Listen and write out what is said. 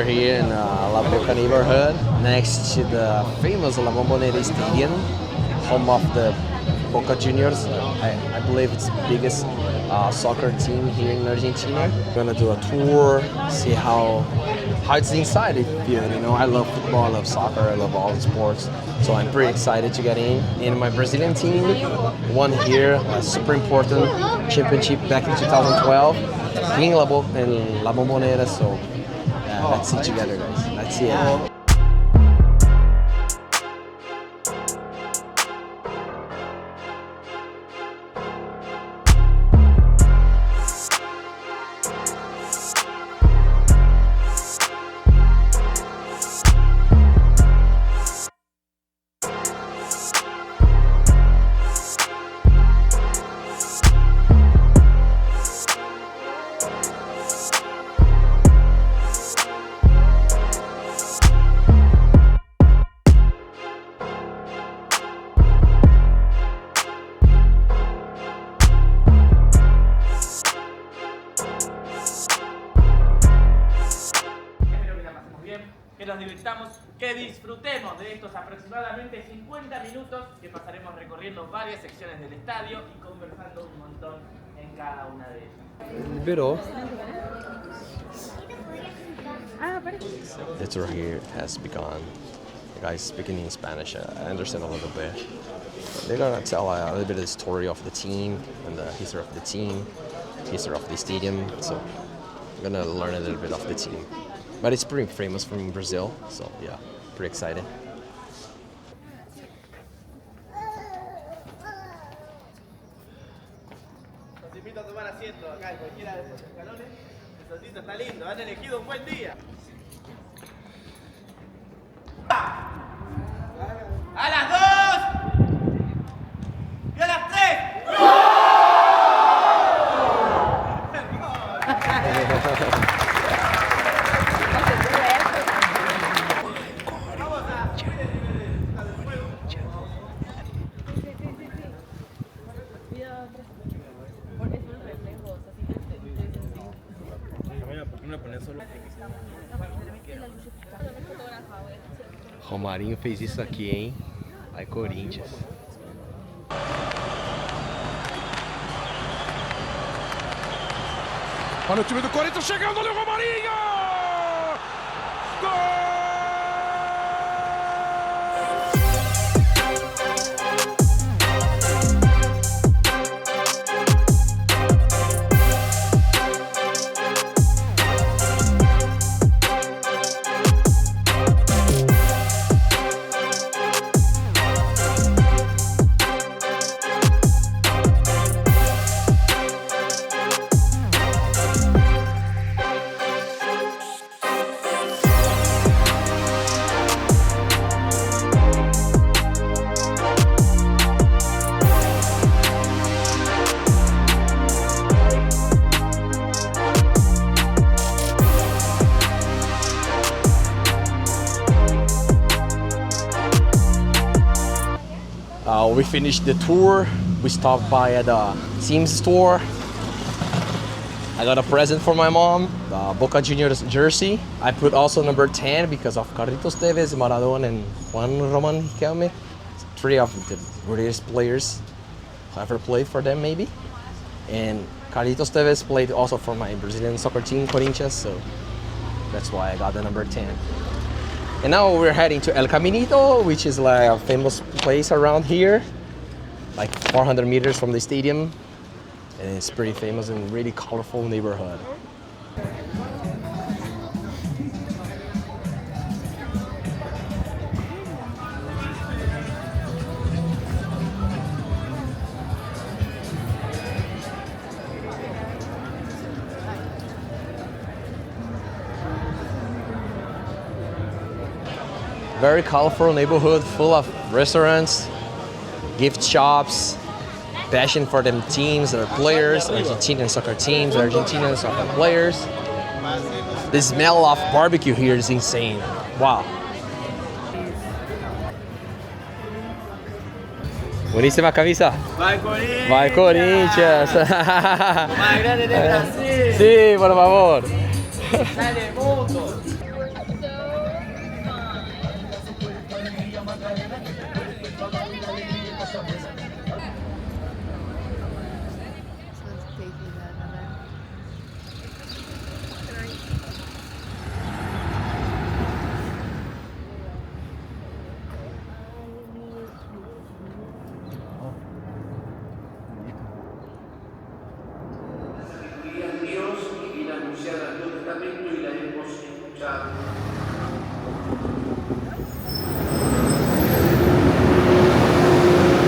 We're here in La Boca neighborhood, next to the famous La Bombonera Stadium, home of the Boca Juniors. I believe it's the biggest soccer team here in Argentina. We're gonna do a tour, see how it's inside the field. You know, I love football, I love soccer, I love all the sports. So I'm pretty excited to get in. And my Brazilian team won here a super important championship back in 2012 in La Bombonera. So let's see together, guys. Let's see it. Que nos divirtamos, que disfrutemos de estos aproximadamente 50 minutos que pasaremos recorriendo varias secciones del estadio y conversando un montón en cada una de ellas. Liberou. The tour here has begun. The guys speaking in Spanish. I understand a little bit. They're gonna tell a little bit of the story of the team and the history of the team, history of the stadium. So I'm gonna learn a little bit of the team. But it's pretty famous from Brazil, so yeah, pretty excited. Los invito a tomar asiento acá en cualquiera de estos escalones. El solcito está lindo, han elegido un buen día. ¡A las 2! ¡Y a las 3! Romarinho fez isso aqui, hein? Vai Corinthians. Olha o time do Corinthians chegando ali, o Romarinho! Gol! We finished the tour. We stopped by at the team's store. I got a present for my mom, the Boca Juniors jersey. I put also number 10 because of Carlitos Tevez, Maradona, and Juan Roman Riquelme. Three of the greatest players who ever played for them, maybe. And Carlitos Tevez played also for my Brazilian soccer team, Corinthians, so that's why I got the number 10. And now we're heading to El Caminito, which is like a famous place around here, like 400 meters from the stadium. And it's pretty famous and really colorful neighborhood. Very colorful neighborhood, full of restaurants, gift shops, passion for them teams, their players, Argentinian soccer teams, Argentinian soccer players. The smell of barbecue here is insane. Wow. Buenísima camisa. ¡Vai Corinthians! ¡Vai Corinthians! ¡Más grande de Brasil! Sí, por favor. ¡Sale moto!